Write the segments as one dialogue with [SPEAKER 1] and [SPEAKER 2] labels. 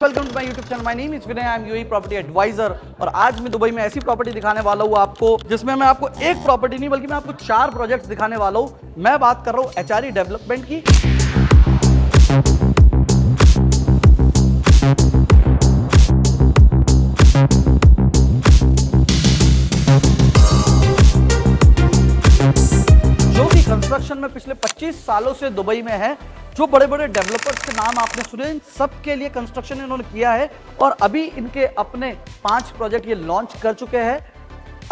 [SPEAKER 1] Welcome to my YouTube channel. My name is Vinay, I am UAE property adviser. और आज मैं Dubai में ऐसी प्रॉपर्टी दिखाने वाला हूँ आपको, जिसमें मैं आपको एक प्रॉपर्टी नहीं बल्कि मैं आपको 4 प्रोजेक्ट्स दिखाने वाला हूँ। मैं बात कर रहा हूँ एचआरई डेवलपमेंट की। जो भी कंस्ट्रक्शन में पिछले 25 सालों से दुबई में है, जो बड़े बड़े डेवलपर्स के नाम आपने सुने, इन सबके लिए कंस्ट्रक्शन इन्होंने किया है और अभी इनके अपने 5 प्रोजेक्ट ये लॉन्च कर चुके हैं।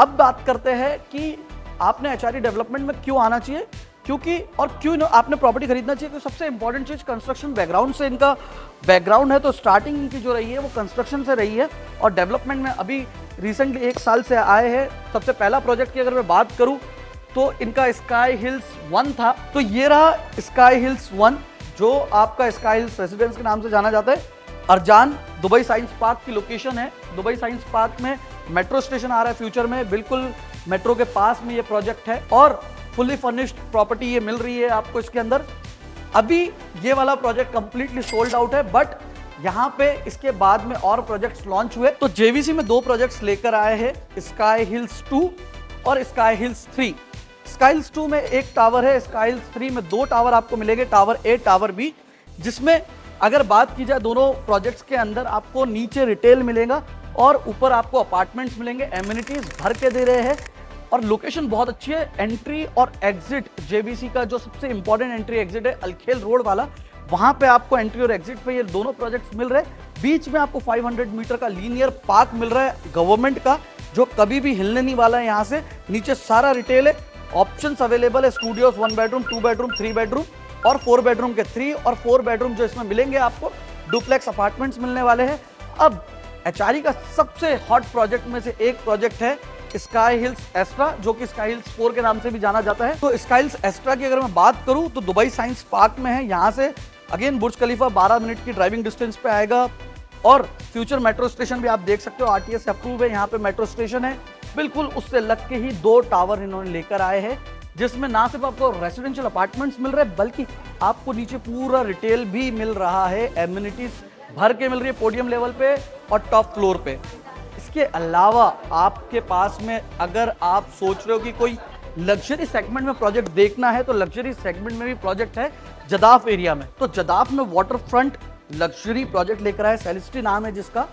[SPEAKER 1] अब बात करते हैं कि आपने एचआरई डेवलपमेंट में क्यों आना चाहिए, क्योंकि और क्यों आपने प्रॉपर्टी खरीदना चाहिए। तो सबसे इंपॉर्टेंट चीज कंस्ट्रक्शन बैकग्राउंड से इनका बैकग्राउंड है। तो स्टार्टिंग इनकी जो रही है वो कंस्ट्रक्शन से रही है और डेवलपमेंट में अभी रिसेंटली 1 साल से आए हैं। सबसे पहला प्रोजेक्ट की अगर मैं बात करूं तो इनका स्काई हिल्स 1 था। तो ये रहा स्काई हिल्स 1, जो आपका स्काई हिल्स रेसिडेंस के नाम से जाना जाता है। अरजान दुबई साइंस पार्क की लोकेशन है। दुबई साइंस पार्क में मेट्रो स्टेशन आ रहा है फ्यूचर में, बिल्कुल मेट्रो के पास में ये प्रोजेक्ट है और फुल्ली फर्निश्ड प्रॉपर्टी ये मिल रही है आपको इसके अंदर। अभी ये वाला प्रोजेक्ट कंप्लीटली सोल्ड आउट है, बट यहाँ पे इसके बाद में और प्रोजेक्ट्स लॉन्च हुए। तो जेवीसी में 2 प्रोजेक्ट्स लेकर आए हैं, स्काई हिल्स 2 और स्काई हिल्स 3। स्काई हिल्स 2 में 1 टावर है, स्काई हिल्स 3 में 2 टावर आपको मिलेंगे, टावर ए टावर बी। जिसमें अगर बात की जाए दोनों प्रोजेक्ट्स के अंदर आपको नीचे रिटेल मिलेगा और ऊपर आपको अपार्टमेंट्स मिलेंगे। एमिनिटीज भर के दे रहे हैं और लोकेशन बहुत अच्छी है। एंट्री और एग्जिट जेबीसी का जो सबसे इंपॉर्टेंट एंट्री एग्जिट है अलखेल रोड वाला, वहां पे आपको एंट्री और एग्जिट पे ये दोनों प्रोजेक्ट्स मिल रहे हैं। बीच में आपको 500 मीटर का लीनियर पार्क मिल रहा है गवर्नमेंट का, जो कभी भी हिलने नहीं वाला है। यहाँ से नीचे सारा रिटेल है, ऑप्शंस अवेलेबल है। स्टूडियोज 1 बेडरूम, 2 बेडरूम, 3 बेडरूम और 4 बेडरूम के 3 और 4 बेडरूम जो इसमें मिलेंगे आपको डुप्लेक्स अपार्टमेंट्स मिलने वाले हैं। अब एचआरई का सबसे हॉट प्रोजेक्ट में से एक प्रोजेक्ट है स्काई हिल्स एस्ट्रा, जो कि स्काई हिल्स 4 के नाम से भी जाना जाता है। तो स्काई हिल्स एस्ट्रा की अगर मैं बात करूं तो दुबई साइंस पार्क में है। यहाँ से अगेन बुर्ज खलीफा 12 मिनट की ड्राइविंग डिस्टेंस पे आएगा और फ्यूचर मेट्रो स्टेशन भी आप देख सकते हो, आरटीएस अप्रूव है। यहाँ पे मेट्रो स्टेशन है, बिल्कुल उससे लग के ही 2 टावर इन्होंने लेकर आए हैं, जिसमें ना सिर्फ आपको रेसिडेंशियल अपार्टमेंट्स मिल रहे हैं बल्कि आपको नीचे पूरा रिटेल भी मिल रहा है। एमिनिटीज भर के मिल रही है पोडियम लेवल पे और टॉप फ्लोर पे। इसके अलावा आपके पास में अगर आप सोच रहे हो कि कोई लग्जरी सेगमेंट में प्रोजेक्ट देखना है, तो लग्जरी सेगमेंट में भी प्रोजेक्ट है जदाफ एरिया में। तो जदाफ में वाटर फ्रंट लग्जरी प्रोजेक्ट लेकर आए, सेलिस्टी नाम है जिसका।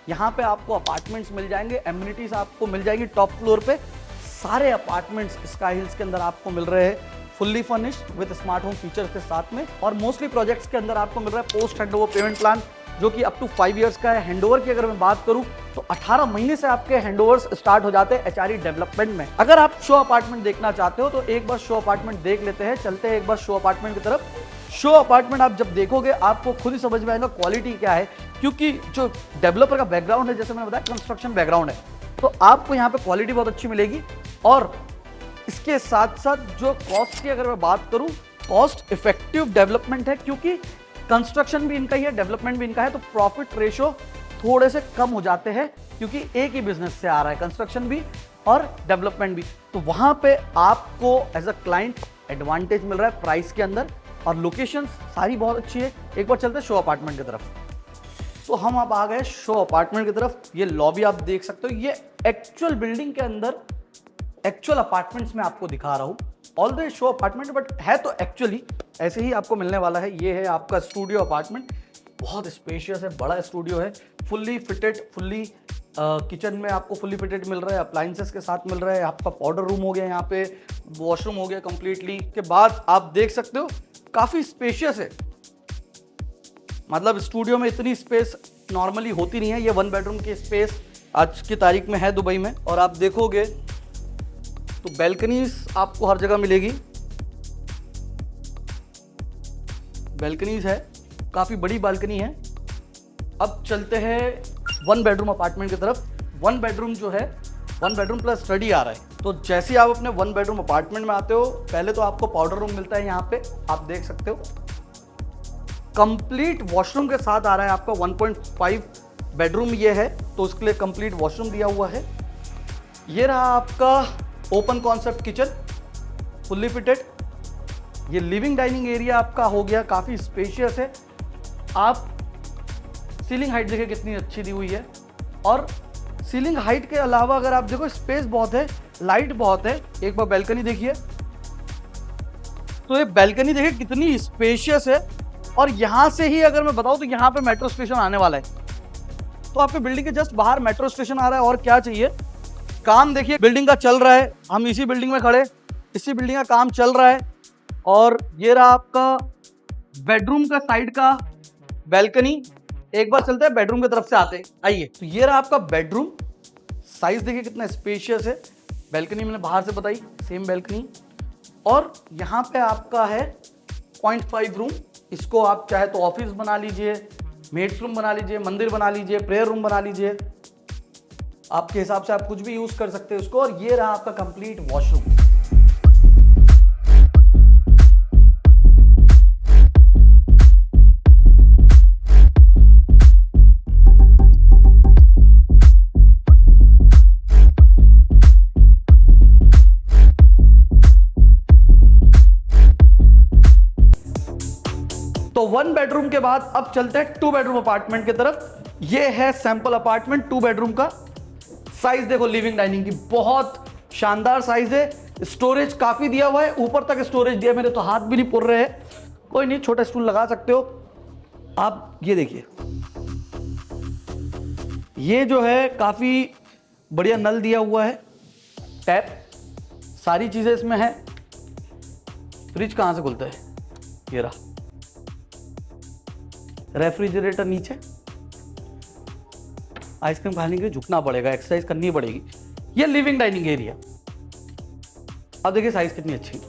[SPEAKER 1] यहाँ पे आपको अपार्टमेंट्स मिल जाएंगे, एमिनिटीज आपको मिल जाएंगी टॉप फ्लोर पे। सारे अपार्टमेंट्स स्काई हिल्स के अंदर आपको मिल रहे हैं fully furnished with smart home features के साथ में। और मोस्टली प्रोजेक्ट्स के अंदर आपको मिल रहा है पोस्ट हैंडओवर पेमेंट प्लान, जो कि अप टू 5 इयर्स का है। हैंडओवर की अगर मैं बात करूं तो 18 महीने से आपके हैंडओवर्स स्टार्ट हो जाते हैं एचआरई डेवलपमेंट में। अगर आप शो अपार्टमेंट देखना चाहते हो तो एक बार शो अपार्टमेंट देख लेते हैं। चलते हैं एक बार शो अपार्टमेंट की तरफ। शो अपार्टमेंट आप जब देखोगे आपको खुद ही समझ में आएगा क्वालिटी क्या है, क्योंकि जो डेवलपर का बैकग्राउंड है, जैसे मैंने बताया कंस्ट्रक्शन बैकग्राउंड है, तो आपको यहाँ पे क्वालिटी बहुत अच्छी मिलेगी। और इसके साथ साथ जो कॉस्ट की अगर मैं बात करूं, कॉस्ट इफेक्टिव डेवलपमेंट है, क्योंकि कंस्ट्रक्शन भी इनका ही है, डेवलपमेंट भी इनका है। तो प्रॉफिट रेशो थोड़े से कम हो जाते हैं, क्योंकि एक ही बिजनेस से आ रहा है, कंस्ट्रक्शन भी और डेवलपमेंट भी। तो वहां पे आपको एज अ क्लाइंट एडवांटेज मिल रहा है प्राइस के अंदर, और लोकेशन सारी बहुत अच्छी है। एक बार चलते हैं शो अपार्टमेंट की तरफ। तो हम अब आ गए शो अपार्टमेंट की तरफ। ये लॉबी आप देख सकते हो, ये एक्चुअल बिल्डिंग के अंदर एक्चुअल अपार्टमेंट्स में आपको दिखा रहा हूं। All the show apartment, but है तो एक्चुअली ऐसे ही आपको मिलने वाला है। ये है आपका स्टूडियो अपार्टमेंट, बहुत स्पेशियस है, बड़ा स्टूडियो है, फुल्ली फिटेड, फुल्ली किचन में आपको फुल्ली फिटेड मिल रहा है, अप्लायंसेस के साथ मिल रहा है। आपका पाउडर रूम हो गया, यहाँ पे वॉशरूम हो गया कंप्लीटली। के बाद आप देख सकते हो काफी स्पेशियस है, मतलब स्टूडियो में इतनी स्पेस नॉर्मली होती नहीं है। ये 1 बेडरूम की स्पेस आज की तारीख में है दुबई में। और आप देखोगे तो बैल्कनीज आपको हर जगह मिलेगी, बैल्कनीज है, काफी बड़ी बालकनी है। अब चलते हैं 1 बेडरूम अपार्टमेंट की तरफ। 1 बेडरूम जो है 1 बेडरूम प्लस स्टडी आ रहा है। तो जैसे ही आप अपने 1 बेडरूम अपार्टमेंट में आते हो, पहले तो आपको पाउडर रूम मिलता है, यहाँ पे आप देख सकते हो कंप्लीट वॉशरूम के साथ आ रहा है आपका। 1.5 बेडरूम ये है, तो उसके लिए कंप्लीट वॉशरूम दिया हुआ है। ये रहा आपका open concept kitchen, fully fitted. ये लिविंग डाइनिंग एरिया आपका हो गया, काफी स्पेशियस है। आप सीलिंग हाइट देखिए कितनी अच्छी दी हुई है। और सीलिंग हाइट के अलावा अगर आप देखो स्पेस बहुत है, लाइट बहुत है। एक बार बैल्कनी देखिए, तो ये बैल्कनी देखिए कितनी स्पेशियस है। और यहां से ही अगर मैं बताऊं तो यहां पे मेट्रो स्टेशन आने वाला है, तो आपके बिल्डिंग के जस्ट बाहर मेट्रो स्टेशन आ रहा है। और क्या चाहिए। काम देखिए बिल्डिंग का चल रहा है, हम इसी बिल्डिंग में खड़े, इसी बिल्डिंग का काम चल रहा है। और ये रहा आपका बेडरूम का साइड का बैल्कनी। एक बार चलते हैं बेडरूम की तरफ से आते हैं, आइए। तो ये रहा आपका बेडरूम, साइज देखिए कितना स्पेशियस है। बैल्कनी मैंने बाहर से बताई, सेम बैल्कनी। और यहाँ पे आपका है 0.5 रूम। इसको आप चाहे तो ऑफिस बना लीजिए, मेड्स रूम बना लीजिए, मंदिर बना लीजिए, प्रेयर रूम बना लीजिए, आपके हिसाब से आप कुछ भी यूज कर सकते हैं उसको। और ये रहा आपका कंप्लीट वॉशरूम। तो 1 बेडरूम के बाद अब चलते हैं 2 बेडरूम अपार्टमेंट की तरफ। ये है सैंपल अपार्टमेंट 2 बेडरूम का। साइज देखो लिविंग डाइनिंग की, बहुत शानदार साइज है। स्टोरेज काफी दिया हुआ है, ऊपर तक स्टोरेज दिया, मेरे तो हाथ भी नहीं पुर रहे हैं। कोई नहीं, छोटा स्टूल लगा सकते हो आप। ये देखिए, ये जो है काफी बढ़िया नल दिया हुआ है, टैप, सारी चीजें इसमें है। फ्रिज कहां से खुलता है, ये रहा। रेफ्रिजरेटर नीचे, आइसक्रीम खाने के लिए झुकना पड़ेगा, एक्सरसाइज करनी पड़ेगी। ये लिविंग डाइनिंग एरिया। अब देखिए साइज कितनी अच्छी।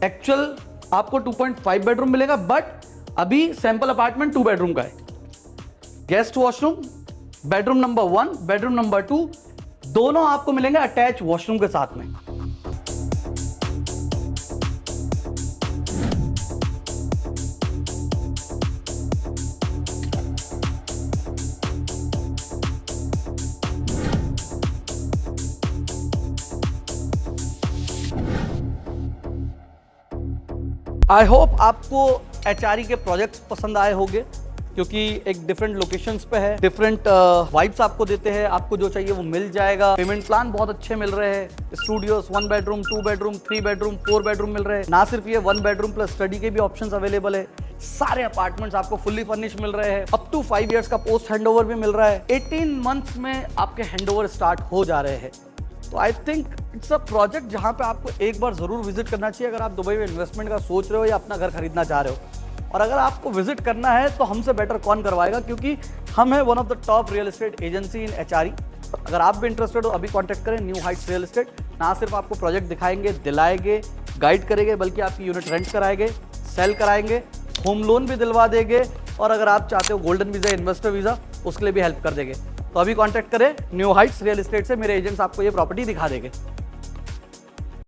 [SPEAKER 1] एक्चुअल आपको 2.5 बेडरूम मिलेगा, बट अभी सैंपल अपार्टमेंट 2 बेडरूम का है। Guest washroom, bedroom number 1, bedroom number 2 दोनों आपको मिलेंगे अटैच वॉशरूम के साथ में। आई होप आपको एचआरई के प्रोजेक्ट्स पसंद आए होंगे, क्योंकि एक डिफरेंट लोकेशंस पे है, डिफरेंट वाइब्स आपको देते हैं। आपको जो चाहिए वो मिल जाएगा। पेमेंट प्लान बहुत अच्छे मिल रहे हैं। Studios 1 bedroom, 2 bedroom, 3 bedroom, 4 bedroom मिल रहे हैं। ना सिर्फ ये 1 बेडरूम प्लस स्टडी के भी ऑप्शंस अवेलेबल है। सारे अपार्टमेंट्स आपको फुल्ली फर्निश मिल रहे हैं। अप टू 5 इयर्स का पोस्ट हैंडओवर भी मिल रहा है। 18 मंथ्स में आपके हैंडओवर स्टार्ट हो जा रहे हैं। तो I think it's a project जहां पे आपको एक बार जरूर विजिट करना चाहिए, अगर आप दुबई में इन्वेस्टमेंट का सोच रहे हो या अपना घर खरीदना चाह रहे हो। और अगर आपको विजिट करना है तो हमसे बेटर कौन करवाएगा, क्योंकि हम है one of the top real estate agency in HRE. अगर आप भी इंटरेस्टेड हो अभी कॉन्टैक्ट करें न्यू हाइट्स रियल एस्टेट। ना सिर्फ आपको प्रोजेक्ट दिखाएंगे, दिलाएंगे, गाइड करेंगे, बल्कि आपकी यूनिट रेंट कराएंगे, सेल कराएंगे, होम लोन भी दिलवा देंगे। और अगर आप चाहते हो गोल्डन वीजा, इन्वेस्टर वीजा, उसके लिए भी हेल्प कर देंगे। तो अभी कॉन्टैक्ट करें न्यू हाइट्स रियल एस्टेट से, मेरे एजेंट्स आपको ये प्रॉपर्टी दिखा देंगे।